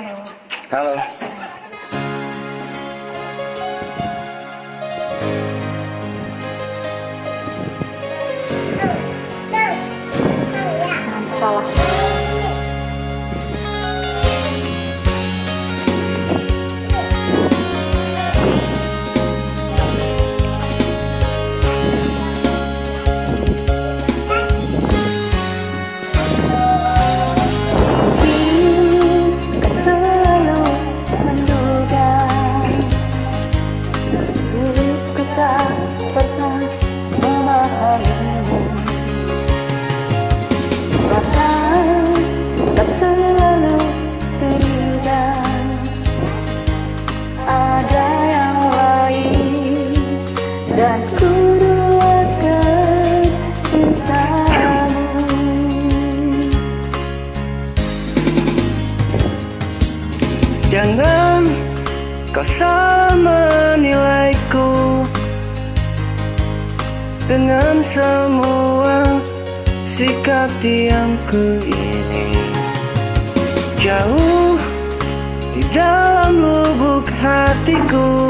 Halo. Salah. Dan ku duakan cintamu. Jangan kau salah menilaiku dengan semua sikap diamku ini. Jauh di dalam lubuk hatiku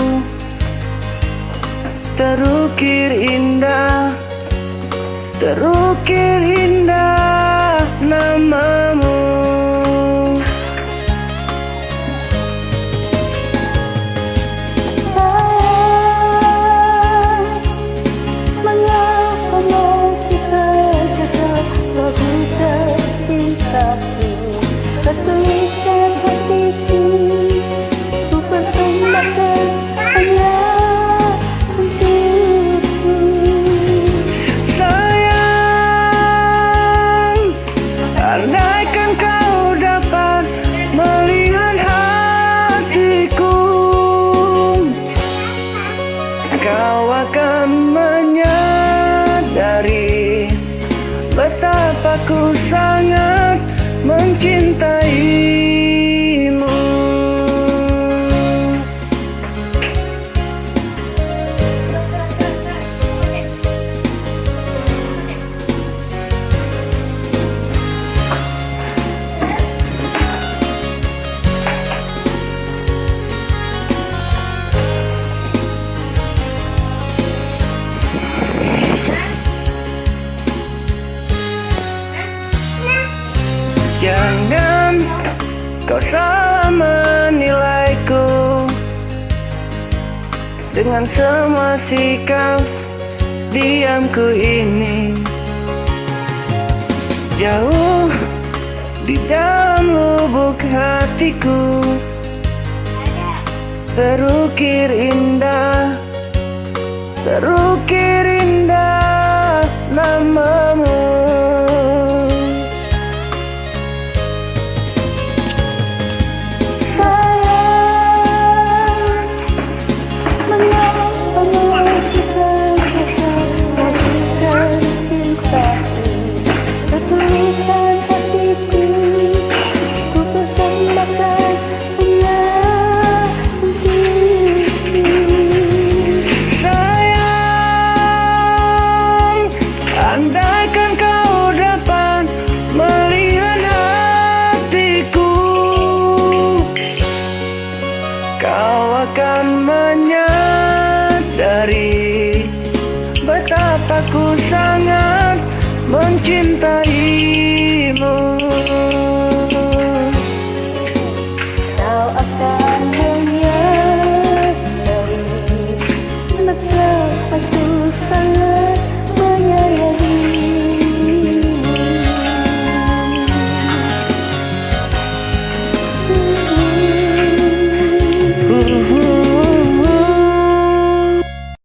terukir indah namamu. Mengapa masih terjebak lagu tercintaku, tertuliskan hatiku, ku persembahkan hanya untukmu. Sayang, andaikan kau dapat melihat hatiku, kau akan menyadari betapa ku sangat mencintaimu. Jangan kau salah menilaiku dengan semua sikap diamku ini. Jauh di dalam lubuk hatiku terukir indah namamu.